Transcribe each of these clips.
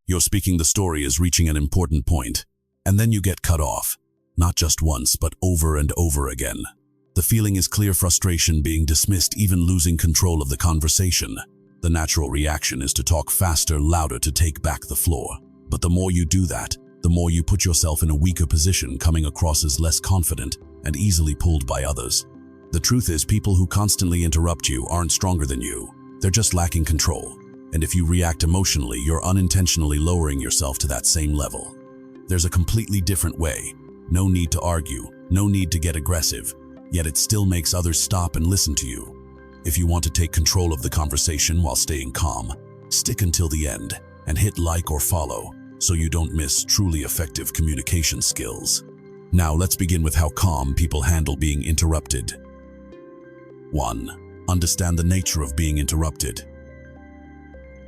You're speaking the story is reaching an important point, and then you get cut off. Not just once, but over and over again. The feeling is clear frustration, being dismissed, even losing control of the conversation. The natural reaction is to talk faster, louder, to take back the floor. But the more you do that, the more you put yourself in a weaker position, coming across as less confident and easily pulled by others. The truth is, people who constantly interrupt you aren't stronger than you. They're just lacking control. And if you react emotionally, you're unintentionally lowering yourself to that same level. There's a completely different way. No need to argue, no need to get aggressive, yet it still makes others stop and listen to you. If you want to take control of the conversation while staying calm, stick until the end and hit like or follow so you don't miss truly effective communication skills. Now let's begin with how calm people handle being interrupted. 1. Understand the nature of being interrupted.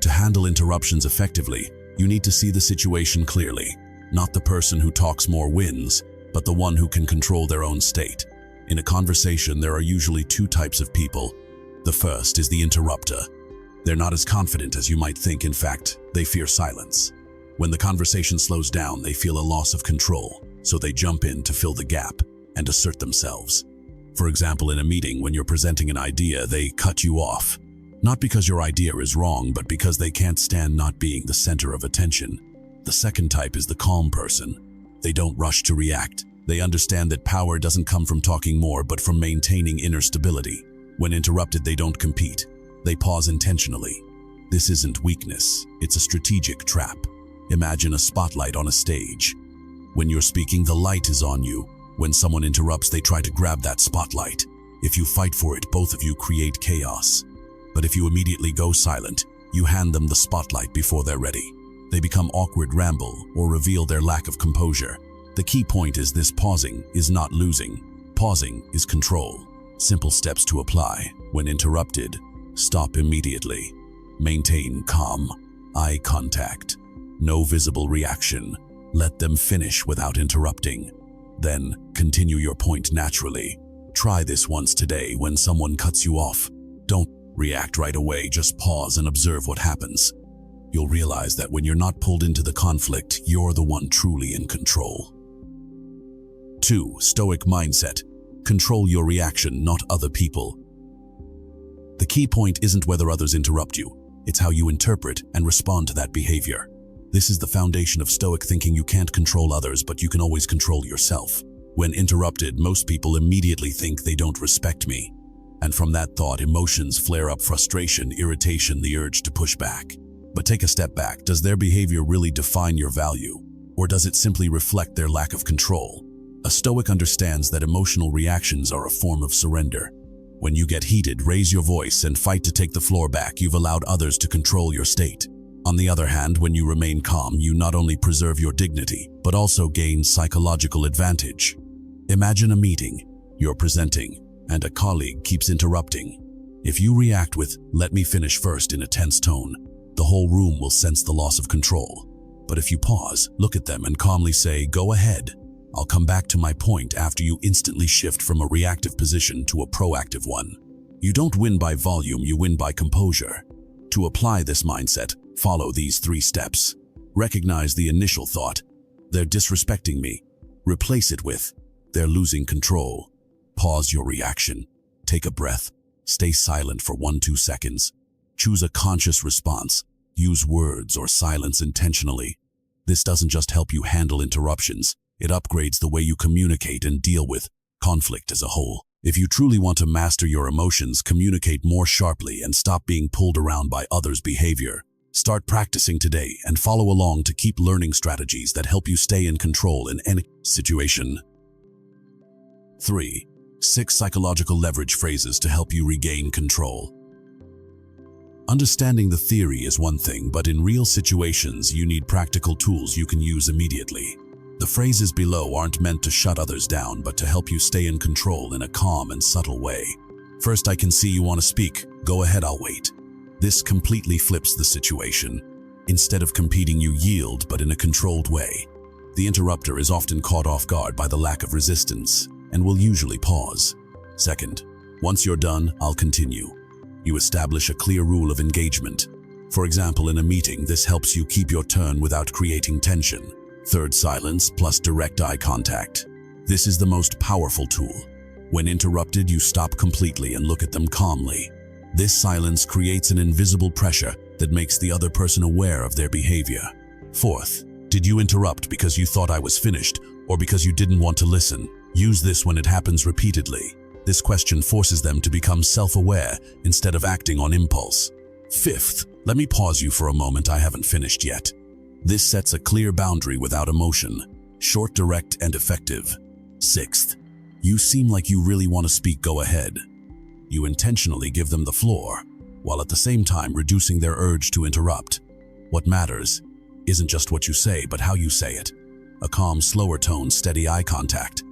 To handle interruptions effectively, you need to see the situation clearly. Not the person who talks more wins, but the one who can control their own state. In a conversation, there are usually two types of people. The first is the interrupter. They're not as confident as you might think. In fact, they fear silence. When the conversation slows down, they feel a loss of control, so they jump in to fill the gap and assert themselves. For example, in a meeting, when you're presenting an idea, they cut you off. Not because your idea is wrong, but because they can't stand not being the center of attention. The second type is the calm person. They don't rush to react. They understand that power doesn't come from talking more, but from maintaining inner stability. When interrupted, they don't compete. They pause intentionally. This isn't weakness, it's a strategic trap. Imagine a spotlight on a stage. When you're speaking, the light is on you. When someone interrupts, they try to grab that spotlight. If you fight for it, both of you create chaos. But if you immediately go silent, you hand them the spotlight before they're ready. They become awkward, ramble, or reveal their lack of composure. The key point is this: pausing is not losing. Pausing is control. Simple steps to apply. When interrupted, stop immediately. Maintain calm, eye contact. No visible reaction. Let them finish without interrupting. Then, continue your point naturally. Try this once today. When someone cuts you off, don't react right away, just pause and observe what happens. You'll realize that when you're not pulled into the conflict, you're the one truly in control. 2. Stoic mindset. Control your reaction, not other people. The key point isn't whether others interrupt you, it's how you interpret and respond to that behavior. This is the foundation of Stoic thinking. You can't control others, but you can always control yourself. When interrupted, most people immediately think they don't respect me. And from that thought, emotions flare up: frustration, irritation, the urge to push back. But take a step back. Does their behavior really define your value? Or does it simply reflect their lack of control? A Stoic understands that emotional reactions are a form of surrender. When you get heated, raise your voice and fight to take the floor back. You've allowed others to control your state. On the other hand, when you remain calm, you not only preserve your dignity, but also gain psychological advantage. Imagine a meeting. You're presenting, and a colleague keeps interrupting. If you react with, "Let me finish first," in a tense tone, the whole room will sense the loss of control. But if you pause, look at them, and calmly say, "Go ahead. I'll come back to my point," after you instantly shift from a reactive position to a proactive one. You don't win by volume, you win by composure. To apply this mindset, follow these 3 steps. Recognize the initial thought: "They're disrespecting me." Replace it with, "They're losing control." Pause your reaction. Take a breath. Stay silent for 1-2 seconds. Choose a conscious response. Use words or silence intentionally. This doesn't just help you handle interruptions, it upgrades the way you communicate and deal with conflict as a whole. If you truly want to master your emotions, communicate more sharply and stop being pulled around by others' behavior. Start practicing today and follow along to keep learning strategies that help you stay in control in any situation. 3. 6 psychological leverage phrases to help you regain control. Understanding the theory is one thing, but in real situations, you need practical tools you can use immediately. The phrases below aren't meant to shut others down, but to help you stay in control in a calm and subtle way. First, "I can see you want to speak. Go ahead, I'll wait." This completely flips the situation. Instead of competing, you yield, but in a controlled way. The interrupter is often caught off guard by the lack of resistance and will usually pause. Second, "Once you're done, I'll continue." You establish a clear rule of engagement. For example, in a meeting, this helps you keep your turn without creating tension. Third, silence plus direct eye contact. This is the most powerful tool. When interrupted, you stop completely and look at them calmly. This silence creates an invisible pressure that makes the other person aware of their behavior. Fourth, did you interrupt because you thought I was finished or because you didn't want to listen? Use this when it happens repeatedly. This question forces them to become self-aware instead of acting on impulse. Fifth, let me pause you for a moment, I haven't finished yet. This sets a clear boundary without emotion, short, direct, and effective. Sixth, you seem like you really want to speak, go ahead. You intentionally give them the floor, while at the same time reducing their urge to interrupt. What matters isn't just what you say, but how you say it. A calm, slower tone, steady eye contact.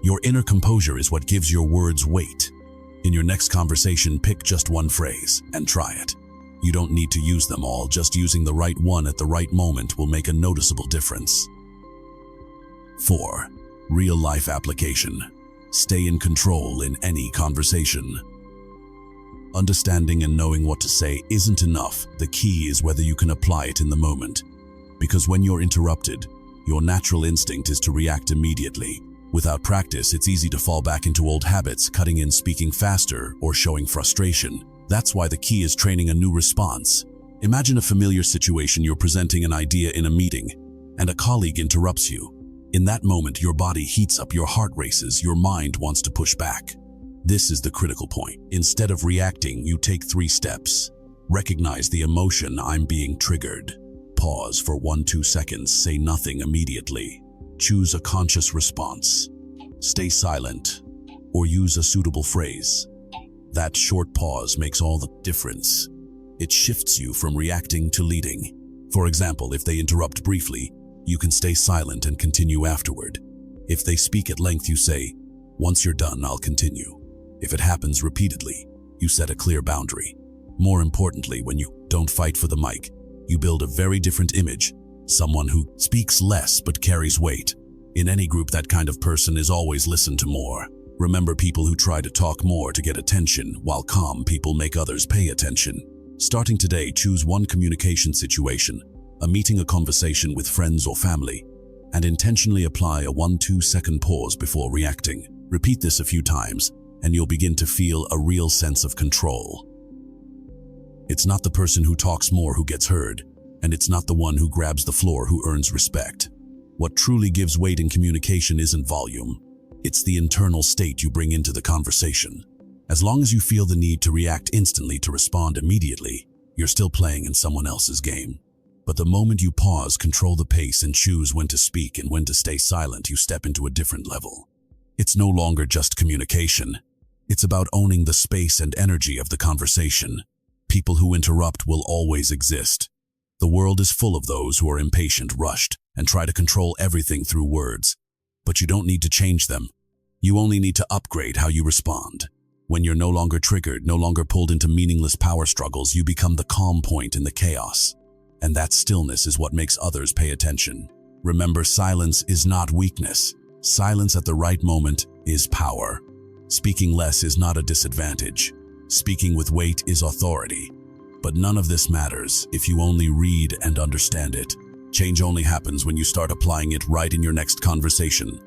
Your inner composure is what gives your words weight. In your next conversation, pick just one phrase and try it. You don't need to use them all, just using the right one at the right moment will make a noticeable difference. 4. Real-life application. Stay in control in any conversation. Understanding and knowing what to say isn't enough. The key is whether you can apply it in the moment. Because when you're interrupted, your natural instinct is to react immediately. Without practice, it's easy to fall back into old habits, cutting in, speaking faster, or showing frustration. That's why the key is training a new response. Imagine a familiar situation. You're presenting an idea in a meeting, and a colleague interrupts you. In that moment, your body heats up, your heart races, your mind wants to push back. This is the critical point. Instead of reacting, you take 3 steps. Recognize the emotion, I'm being triggered. Pause for 1-2 seconds, say nothing immediately. Choose a conscious response. Stay silent, or use a suitable phrase. That short pause makes all the difference. It shifts you from reacting to leading. For example, if they interrupt briefly, you can stay silent and continue afterward. If they speak at length, you say, "Once you're done, I'll continue." If it happens repeatedly, you set a clear boundary. More importantly, when you don't fight for the mic, you build a very different image. Someone who speaks less but carries weight. In any group, that kind of person is always listened to more. Remember, people who try to talk more to get attention, while calm people make others pay attention. Starting today, choose one communication situation, a meeting, a conversation with friends or family, and intentionally apply a 1-2 second pause before reacting. Repeat this a few times, and you'll begin to feel a real sense of control. It's not the person who talks more who gets heard, and it's not the one who grabs the floor who earns respect. What truly gives weight in communication isn't volume. It's the internal state you bring into the conversation. As long as you feel the need to react instantly, to respond immediately, you're still playing in someone else's game. But the moment you pause, control the pace, and choose when to speak and when to stay silent, you step into a different level. It's no longer just communication. It's about owning the space and energy of the conversation. People who interrupt will always exist. The world is full of those who are impatient, rushed, and try to control everything through words. But you don't need to change them. You only need to upgrade how you respond. When you're no longer triggered, no longer pulled into meaningless power struggles, you become the calm point in the chaos. And that stillness is what makes others pay attention. Remember, silence is not weakness. Silence at the right moment is power. Speaking less is not a disadvantage. Speaking with weight is authority. But none of this matters if you only read and understand it. Change only happens when you start applying it right in your next conversation.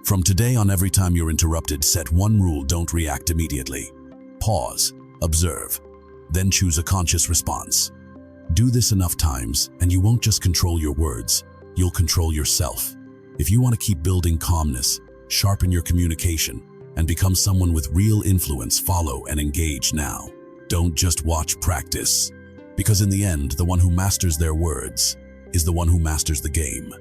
From today on, every time you're interrupted, set one rule: don't react immediately. Pause, observe, then choose a conscious response. Do this enough times, and you won't just control your words, you'll control yourself. If you want to keep building calmness, sharpen your communication, and become someone with real influence, follow and engage now. Don't just watch, practice. Because in the end, the one who masters their words is the one who masters the game.